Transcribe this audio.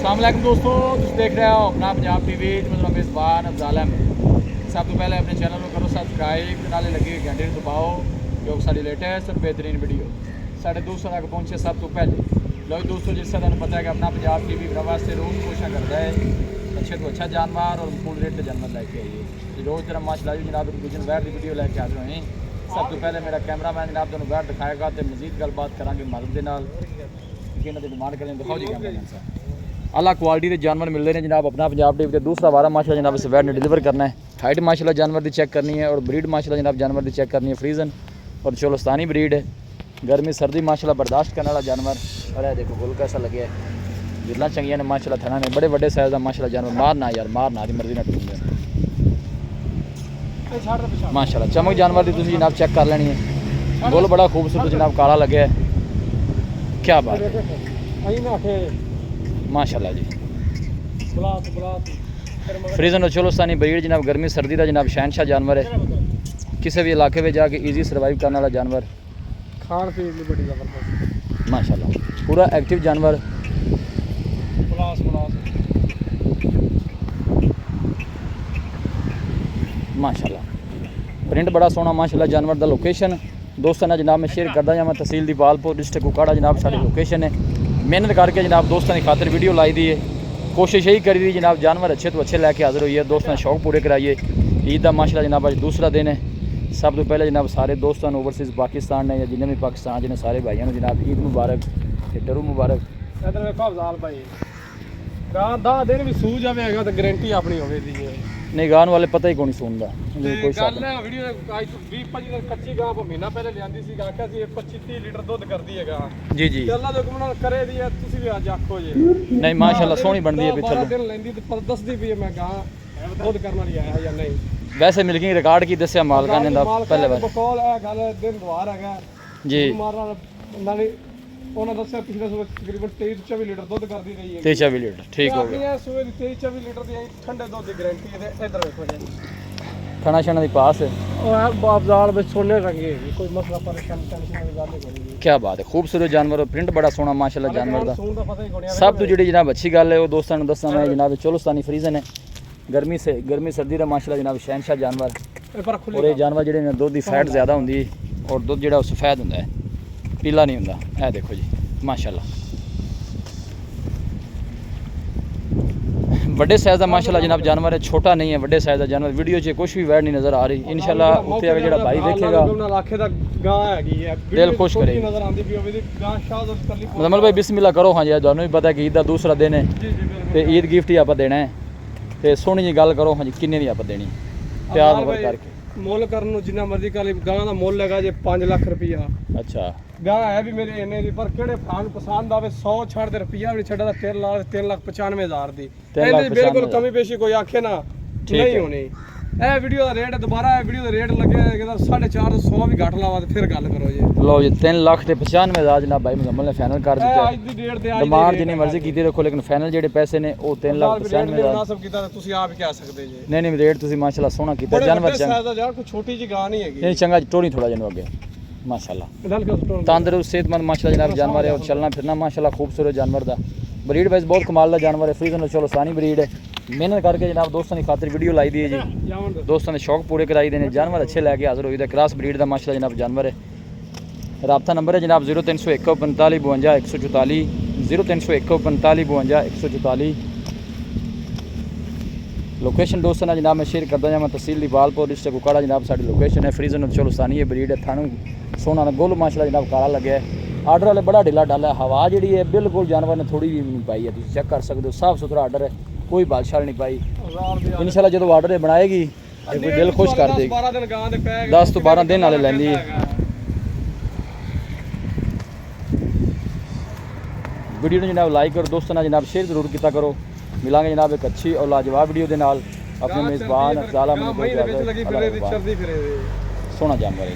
अस्सलाम वालेकुम दोस्तों, तुम देख रहे हो अपना पंजाब टीवी। मतलब मेज़बान अफजाल अहमद। सब तो पहले अपने चैनल को करो सब्सक्राइब, नाले लगी घंटे दबाओ जो साड़ी लेटेस्ट और बेहतरीन वीडियो साढ़े दोस्तों तक पहुँचे सब तो पहले। लो दोस्तों, जिससे तुम पता है कि अपना पंजाब टीवी वास्ते रोज़ कोशिश करता है अच्छे तो अच्छा जानवर और फुल रेट के जानवर लैके आइए। रोज़ तरह माशाल्लाह जनाब एक दूसरे बैठ की वीडियो लैके हाजिर होए। सब तो पहले मेरा कैमरा मैन जनाब तुम बैठ दिखाएगा तो मजीद गलबात करांगे मालिक के नाल कि इन्होंने डिमांड करें। दिखाओ जी कैमरा मैन साहब। अला क्वालिटी के जानवर मिल रहे हैं जनाब अपना पंजाब टीवी। दूसरा वारा माशाल्लाह जनाब इस वैट ने डिलीवर करना है। हाइट माशाल्लाह जानवर की चेक करनी है और ब्रीड माशाल्लाह जनाब जानवर की चेक करनी है। फ्रीजन और चोलस्तानी ब्रीड है। गर्मी सर्दी माशाल्लाह बर्दाश्त करने वाला जानवर। और है देखो गुल कैसा लगे है, जितना चंगिया ने माशाल्लाह थना ने बड़े बड़े साइज का माशाल्लाह जानवर। मारना यार मारना मर्जी ना टूट माशाल्लाह। चमक जानवर की जनाब चेक कर लेनी है। गुल बड़ा खूबसूरत जनाब काला लगे है, क्या बात है माशाल्लाह जी। फ्रीजन और चोलस्तानी ब्रीड जनाब गर्मी सर्दी का जनाब शहनशाह जानवर है। किसी भी इलाके में जाके ईजी सर्वाइव करने वाला जानवर। खान पीन भी बड़ी जबरदस्त माशाल्लाह, पूरा एक्टिव जानवर। माशाल्लाह प्रिंट बड़ा सोहना माशाल्लाह जानवर का। लोकेशन दोस्तों ने जनाब मैं शेयर करदा जां। मैं तहसील दीपालपुर डिस्ट्रिक्ट कुकाड़ा जनाब साड़ी लोकेशन है। मेहनत करके जनाब दोस्तों की खातिर वीडियो लाई दी है। कोशिश यही करी दी जनाब जानवर अच्छे तो अच्छे लैके हाजिर हुई है। दोस्तों ने शौक पूरे कराइए। ईद का माशाल्लाह जनाब अज दूसरा दिन है। सब तो पहले जनाब सारे दोस्तों ओवरसीज़ पाकिस्तान ने या जिन्हें भी पाकिस्तान जिन्हें सारे भाइयों जनाब ईद मुबारक डरू मुबारक। इधर देखो अफजाल भाई गां 10 दिन भी सू जावेगा तो गारंटी अपनी होवेगी है। नहीं गान वाले पता ही कौन सुनता कोई गल है वीडियो आज तो 20-25 दिन कच्ची गां महीना पहले लियांदी सी आख्या सी 25-30 लीटर दुध करदी है गां। जी जी अल्लाह दे हुक्म नाल करे दी है। तुसी भी आज आखो जी नहीं माशाल्लाह सोहनी बनदी है। 12 दिन लेंदी ते पर दसदी भी है मैं गां दुध करन वाली आया या नहीं। वैसे मिल्किंग रिकॉर्ड की दस्या मालका ने पहले बार बकौल है गल दिन द्वार है जी मारना नाले उन्होंने दस्या पिछले सुबह तकरीबन 23-24 लीटर दुध कर दी गई है। 23 लीटर ठीक हो गया। सुबह 23-24 लीटर दी ठंडे दुध की गारंटी है। इधर देखो जी खाना शाना दी पास है। और बाजार में सोने रंगे कोई मसला परेशान टेंशन वाली गल नहीं। क्या बात है, खूबसूरत जानवर और प्रिंट बड़ा सोहना माशाल्लाह जानवर सून दा पता ही कोनी। सब तो जी जनाब अच्छी गल है वो दोस्तों ने दसा मैं जनाब चोलस्तानी फ्रीजन है। गर्मी सर्दी का माशाल्लाह जनाब शहनशाह जानवर। और ये जानवर जिहड़े दुध की फैट ज़्यादा होंदी और दुध जिहड़ा सफेद होंदा है, पीला नहीं होंदा। देखो जी माशाल्लाह बड़े साइज का माशाल्लाह जनाब जानवर है। छोटा नहीं है, बड़े साइज का जानवर। वीडियो च कुछ भी वैड नहीं नज़र आ रही। इंशाल्लाह उत्ते आगे जिहड़ा भाई देखेगा दिल खुश करेगी। मतलब भाई बिस्मिल्लाह करो। हाँ जी तुहानू भी पता है कि ईद का दूसरा दिन है तो ईद गिफ्ट ही आप देना है तो सोहनी जी गल करो। हाँ जी किन्ने दी आप देनी प्यार मुहब्बत करके मुल करन जिन्ना मर्जी कर गां दा मुल हैगा जे 5 लाख रुपया। अच्छा गां है भी मेरे इन्ने दी पर केड़े फान पसंद आवे 100 छड़ दे रुपया भी छड़ा 3,95,000 दी। ਇਹਦੀ ਬਿਲਕੁਲ ਕਮੀ ਪੇਸ਼ੀ ਕੋਈ ਆਖੇ ਨਾ ਨਹੀਂ ਹੋਣੀ। ਇਹ ਵੀਡੀਓ ਦਾ ਰੇਟ ਦੁਬਾਰਾ ਇਹ ਵੀਡੀਓ ਦਾ ਰੇਟ ਲੱਗਿਆ 450 ਵੀ ਘੱਟ ਲਾਵਾ ਤੇ ਫਿਰ ਗੱਲ ਕਰੋ ਜੀ। ਲਓ ਜੀ 3,95,000 ਜਨਾਬ ਭਾਈ ਮੁਕੰਮਲ ਨੇ ਫਾਈਨਲ ਕਰ ਦਿੱਤਾ। ਅੱਜ ਦੀ ਡੇਟ ਤੇ ਅੱਜ ਡਿਮਾਂਡ ਜਿੰਨੀ ਮਰਜ਼ੀ ਕੀਤੀ ਰੱਖੋ ਲੇਕਿਨ ਫਾਈਨਲ ਜਿਹੜੇ ਪੈਸੇ ਨੇ ਉਹ 3,95,000 ਮੁਨਾਸਬ ਕੀਤਾ ਤਾਂ ਤੁਸੀਂ ਆਪ ਹੀ ਕਹਿ ਸਕਦੇ ਜੀ। ਨਹੀਂ ਰੇਟ ਤੁਸੀਂ ਮਾਸ਼ਾਅੱਲਾ ਸੋਹਣਾ ਕੀਤਾ। ਜਾਨਵਰ ਚੰਗਾ ਕੋਈ ਛੋਟੀ ਜਿਹੀ ਗਾਂ ਨਹੀਂ ਹੈਗੀ। ਨਹੀਂ ਚੰਗਾ ਟੋਣੀ ਥੋੜਾ ਜਿਹਾ ਅੱਗੇ माशाल्लाह तंदुरुस्त सेहतमंद माशाल्लाह जनाब जानवर है और चलना फिरना माशाल्लाह खूबसूरत जानवर का। ब्रीड वाइज बहुत कमाल का जानवर है। फ्रीजन और चोलस्तानी ब्रीड है। मेहनत करके जनाब दोस्तों की खातिर वीडियो लाई दी है जी। दोस्तों ने शौक पूरे कराई देने। जानवर अच्छे लैके हाजिर हुई। क्रॉस ब्रीड का माशाल्लाह जनाब जानवर है। राब्ता नंबर है जनाब 0301 45 52 144 0301 45 52 144। लोकेशन दोस्तों ने जनाब मैं शेयर करता जाऊँ। तहसील दीपालपुर डिस्ट्रिक्ट कुकाड़ा जनाब साड़ी लोकेशन है। फ्रीजन और चोलस्तानी है ब्रीड है। थानू सोना गोल माशाल्लाह जनाब काला लगे है। आर्डर वाले बड़ा ढिला डाला है। हवा जी है बिल्कुल जानवर ने थोड़ी भी नहीं पाई है। तुम चेक कर सकते हो साफ सुथरा आर्डर है, कोई बादशाह नहीं पाई। इंशाल्लाह जो आर्डर बनाएगी कोई दिल खुश कर देगी। 10 तो 12 दिन वाले लैंदी है। वीडियो ने जनाब लाइक करो दोस्तों ने जनाब शेयर जरूर किया करो। मिलांगे जनाब एक अच्छी और लाजवाब वीडियो के नाल। अपने मेज़बान अफजाल अहमद सोहना जानवर है।